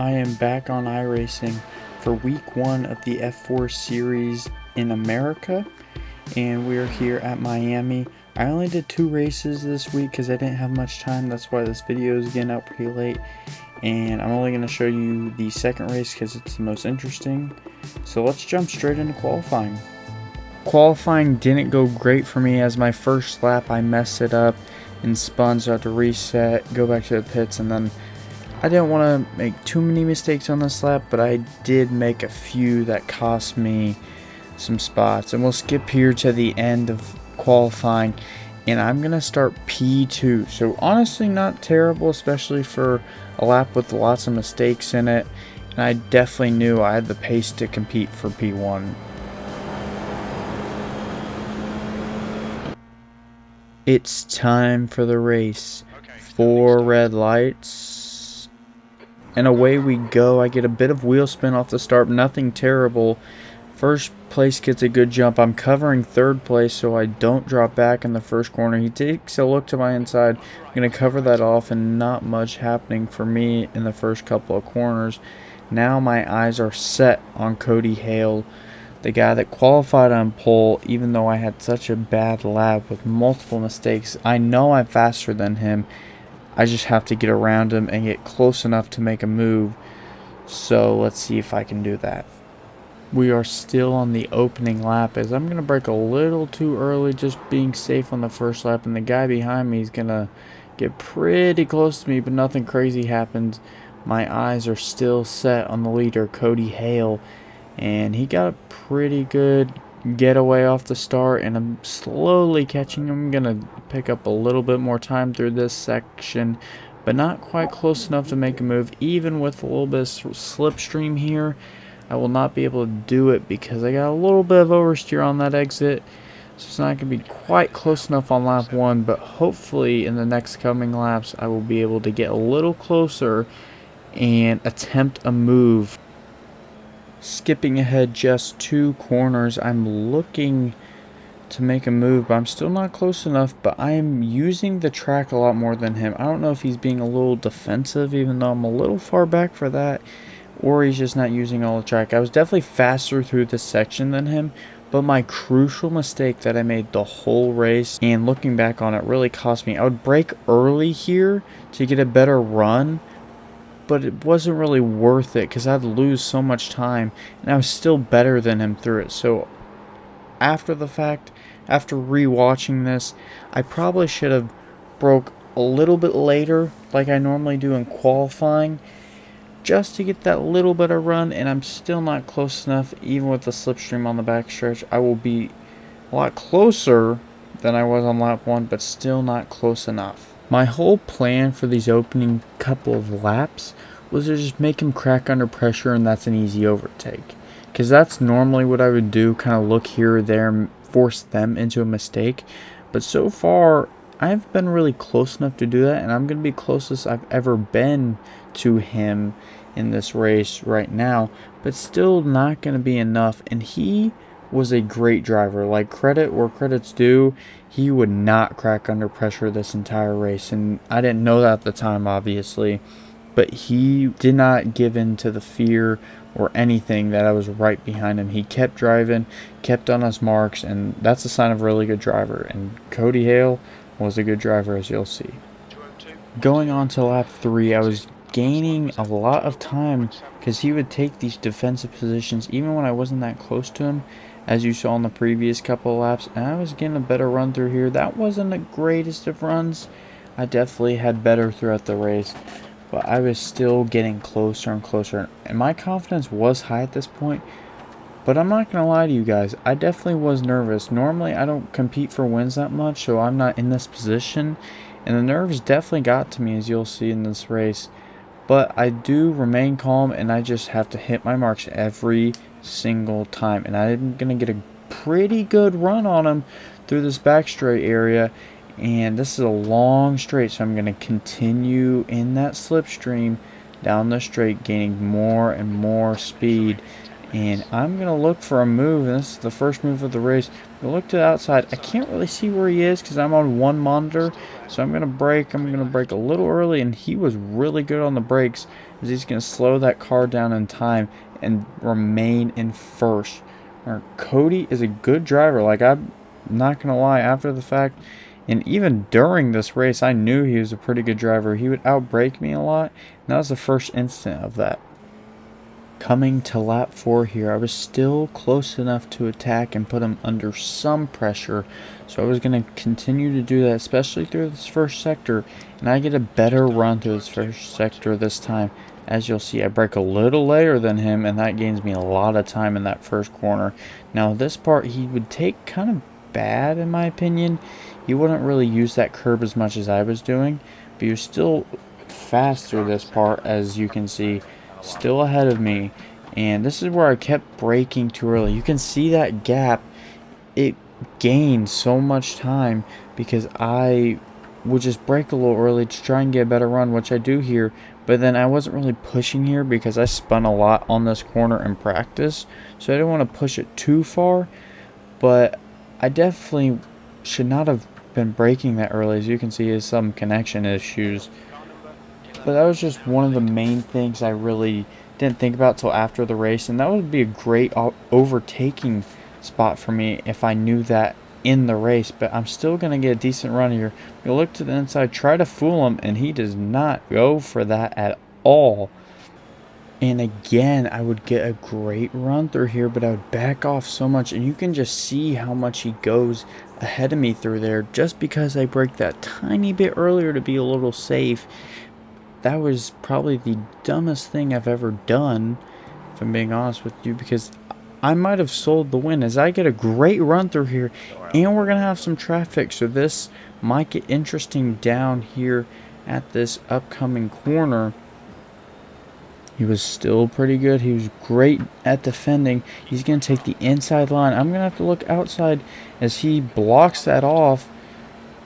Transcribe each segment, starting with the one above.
I am back on iRacing for week 1 of the F4 series in America, and we're here at Miami. I only did 2 races this week because I didn't have much time. That's why this video is getting out pretty late, and I'm only going to show you the second race because it's the most interesting. So let's jump straight into qualifying. Qualifying didn't go great for me. As my first lap I messed it up and spun, so I had to reset, go back to the pits, and then I didn't want to make too many mistakes on this lap, but I did make a few that cost me some spots. And we'll skip here to the end of qualifying, and I'm going to start P2. So honestly not terrible, especially for a lap with lots of mistakes in it. And I definitely knew I had the pace to compete for P1. It's time for the race. 4 red lights. And away we go. I get a bit of wheel spin off the start, nothing terrible. First place gets a good jump. I'm covering third place so I don't drop back in the first corner. He takes a look to my inside. I'm going to cover that off, and not much happening for me in the first couple of corners. Now my eyes are set on Cody Hale, the guy that qualified on pole, even though I had such a bad lap with multiple mistakes. I know I'm faster than him. I just have to get around him and get close enough to make a move. So let's see if I can do that. We are still on the opening lap, as I'm going to brake a little too early, just being safe on the first lap. And the guy behind me is going to get pretty close to me, but nothing crazy happens. My eyes are still set on the leader, Cody Hale. And he got a pretty good getaway off the start, and I'm slowly catching him. I'm going to pick up a little bit more time through this section, but not quite close enough to make a move. Even with a little bit of slipstream here, I will not be able to do it because I got a little bit of oversteer on that exit. So it's not going to be quite close enough on lap 1, but hopefully in the next coming laps I will be able to get a little closer and attempt a move. Skipping ahead just 2 corners, I'm looking to make a move, but I'm still not close enough. But I am using the track a lot more than him. I don't know if he's being a little defensive, even though I'm a little far back for that, or he's just not using all the track. I was definitely faster through this section than him, but my crucial mistake that I made the whole race, and looking back on it, really cost me. I would brake early here to get a better run, but it wasn't really worth it because I'd lose so much time, and I was still better than him through it. So after the fact, after rewatching this, I probably should have broke a little bit later like I normally do in qualifying, just to get that little bit of run, and I'm still not close enough. Even with the slipstream on the backstretch, I will be a lot closer than I was on lap 1, but still not close enough. My whole plan for these opening couple of laps was to just make him crack under pressure, and that's an easy overtake. Because that's normally what I would do, kind of look here or there and force them into a mistake. But so far, I've been really close enough to do that, and I'm going to be closest I've ever been to him in this race right now. But still not going to be enough, and he was a great driver. Like, credit where credit's due. He would not crack under pressure this entire race, and I didn't know that at the time, obviously, but he did not give in to the fear or anything that I was right behind him. He kept driving, kept on his marks, and that's a sign of a really good driver, and Cody Hale was a good driver, as you'll see. Going on to lap 3, I was gaining a lot of time because he would take these defensive positions even when I wasn't that close to him, as you saw in the previous couple of laps, and I was getting a better run through here. That wasn't the greatest of runs. I definitely had better throughout the race, but I was still getting closer and closer, and my confidence was high at this point. But I'm not going to lie to you guys, I definitely was nervous. Normally I don't compete for wins that much, so I'm not in this position, and the nerves definitely got to me, as you'll see in this race. But I do remain calm, and I just have to hit my marks every single time. And I'm going to get a pretty good run on him through this back straight area. And this is a long straight, so I'm going to continue in that slipstream down the straight, gaining more and more speed. And I'm going to look for a move, and this is the first move of the race. I'm going to look to the outside. I can't really see where he is because I'm on one monitor, so I'm going to brake. I'm going to brake a little early, and he was really good on the brakes as he's going to slow that car down in time and remain in first. Cody is a good driver. Like, I'm not going to lie, after the fact, and even during this race, I knew he was a pretty good driver. He would outbrake me a lot, and that was the first instant of that. Coming to lap 4 here, I was still close enough to attack and put him under some pressure. So I was going to continue to do that, especially through this first sector. And I get a better run through this first sector this time. As you'll see, I brake a little later than him, and that gains me a lot of time in that first corner. Now this part he would take kind of bad in my opinion. He wouldn't really use that curb as much as I was doing. But he was still fast through this part, as you can see. Still ahead of me, and this is where I kept braking too early. You can see that gap. It gained so much time because I would just brake a little early to try and get a better run, which I do here, but then I wasn't really pushing here because I spun a lot on this corner in practice, so I didn't want to push it too far. But I definitely should not have been braking that early. As you can see, is some connection issues. But that was just one of the main things I really didn't think about till after the race. And that would be a great overtaking spot for me if I knew that in the race. But I'm still going to get a decent run here. You'll look to the inside, try to fool him, and he does not go for that at all. And again, I would get a great run through here, but I would back off so much. And you can just see how much he goes ahead of me through there just because I braked that tiny bit earlier to be a little safe. That was probably the dumbest thing I've ever done, if I'm being honest with you, because I might have sold the win as I get a great run through here, and we're going to have some traffic, so this might get interesting down here at this upcoming corner. He was still pretty good. He was great at defending. He's going to take the inside line. I'm going to have to look outside as he blocks that off.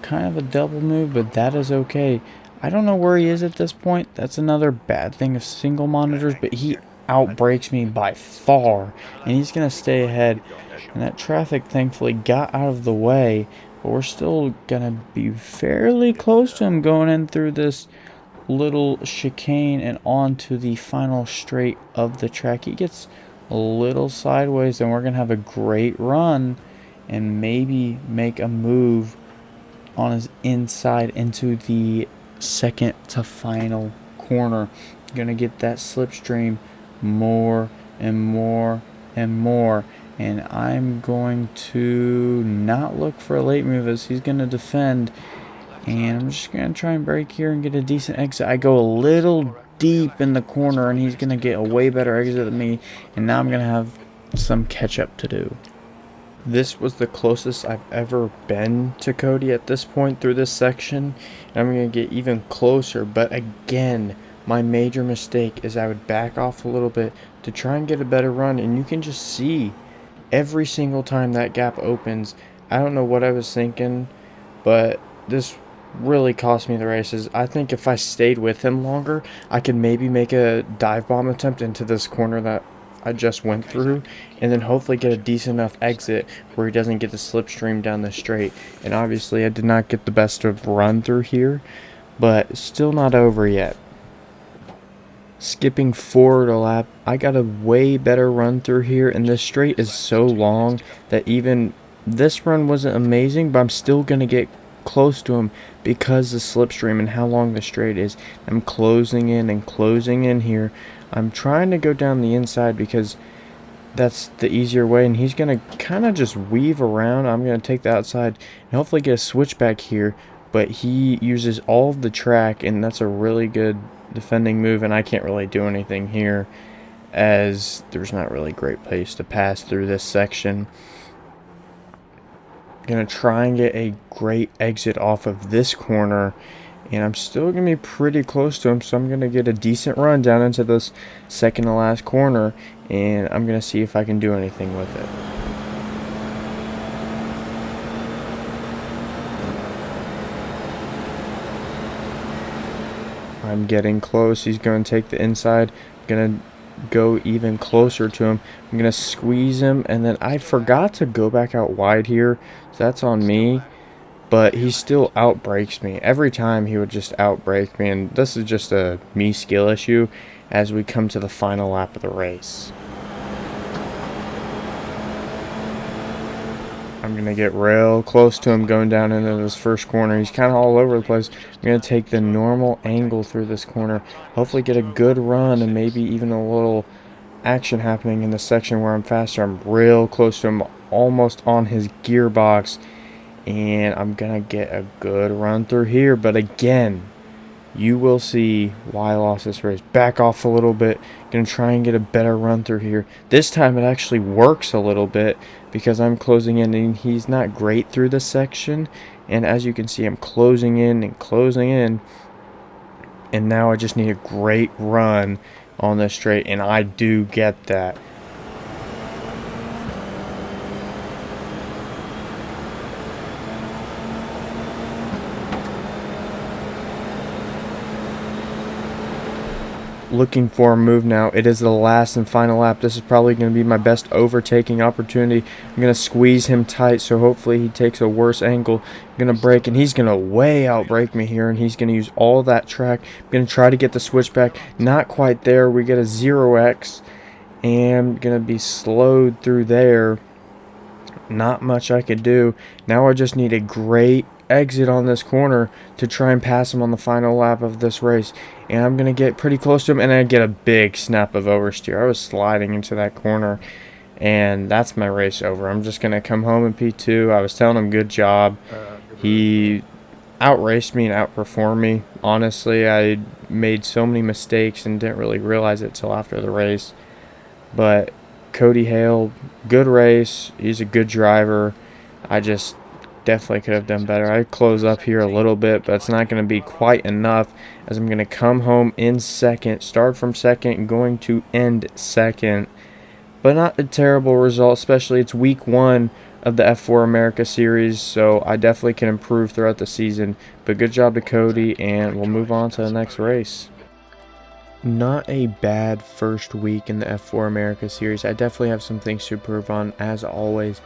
Kind of a double move, but that is okay. I don't know where he is at this point. That's another bad thing of single monitors, but he outbrakes me by far, and he's going to stay ahead. And that traffic thankfully got out of the way, but we're still going to be fairly close to him going in through this little chicane and onto the final straight of the track. He gets a little sideways, and we're going to have a great run and maybe make a move on his inside into the second to final corner. Gonna get that slipstream more and more and more, and I'm going to not look for a late move as he's gonna defend, and I'm just gonna try and brake here and get a decent exit. I go a little deep in the corner, and he's gonna get a way better exit than me, and now I'm gonna have some catch up to do. This was the closest I've ever been to Cody at this point through this section. And I'm going to get even closer. But again, my major mistake is I would back off a little bit to try and get a better run. And you can just see every single time that gap opens. I don't know what I was thinking, but this really cost me the races. I think if I stayed with him longer, I could maybe make a dive bomb attempt into this corner that I just went through, and then hopefully get a decent enough exit where he doesn't get the slipstream down the straight. And obviously I did not get the best of run through here, but still not over yet. Skipping forward a lap, I got a way better run through here, and this straight is so long that even this run wasn't amazing, but I'm still going to get close to him because the slipstream and how long the straight is. I'm closing in and closing in here. I'm trying to go down the inside because that's the easier way, and he's going to kind of just weave around. I'm going to take the outside and hopefully get a switchback here, but he uses all of the track, and that's a really good defending move, and I can't really do anything here as there's not really a great place to pass through this section. Going to try and get a great exit off of this corner, and I'm still going to be pretty close to him, so I'm going to get a decent run down into this second to last corner, and I'm going to see if I can do anything with it. I'm getting close. He's going to take the inside. Going to go even closer to him. I'm going to squeeze him, and then I forgot to go back out wide here, so that's on me. But he still outbrakes me. Every time he would just outbrake me, and this is just a me skill issue as we come to the final lap of the race. I'm going to get real close to him going down into this first corner. He's kind of all over the place. I'm going to take the normal angle through this corner. Hopefully get a good run and maybe even a little action happening in the section where I'm faster. I'm real close to him, almost on his gearbox. And I'm going to get a good run through here. But again, you will see why I lost this race. Back off a little bit. Going to try and get a better run through here. This time it actually works a little bit because I'm closing in and he's not great through this section. And as you can see, I'm closing in and closing in. And now I just need a great run on this straight. And I do get that. Looking for a move now. It is the last and final lap. This is probably going to be my best overtaking opportunity. I'm going to squeeze him tight, so hopefully he takes a worse angle. I'm going to brake, and he's going to way outbrake me here, and he's going to use all that track. I'm going to try to get the switchback. Not quite there. We get a 0x, and going to be slowed through there. Not much I could do. Now I just need a great exit on this corner to try and pass him on the final lap of this race, and I'm gonna get pretty close to him, and I get a big snap of oversteer. I was sliding into that corner, and that's my race over. I'm just gonna come home in P2. I was telling him good job. He outraced me and outperformed me. Honestly, I made so many mistakes and didn't really realize it till after the race. But Cody Hale, good race. He's a good driver. I just definitely could have done better. I close up here a little bit, but it's not going to be quite enough as I'm going to come home in second, start from second, going to end second. But not a terrible result, especially it's week 1 of the F4 America Series, so I definitely can improve throughout the season. But good job to Cody, and we'll move on to the next race. Not a bad first week in the F4 America Series. I definitely have some things to improve on, as always.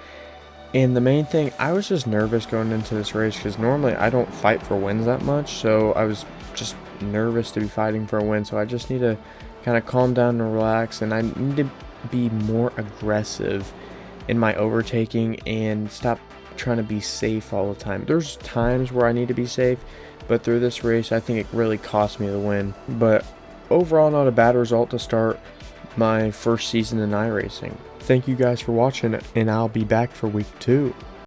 And the main thing, I was just nervous going into this race because normally I don't fight for wins that much. So I was just nervous to be fighting for a win. So I just need to kind of calm down and relax. And I need to be more aggressive in my overtaking and stop trying to be safe all the time. There's times where I need to be safe, but through this race, I think it really cost me the win. But overall, not a bad result to start my first season in iRacing. Thank you guys for watching, and I'll be back for week 2.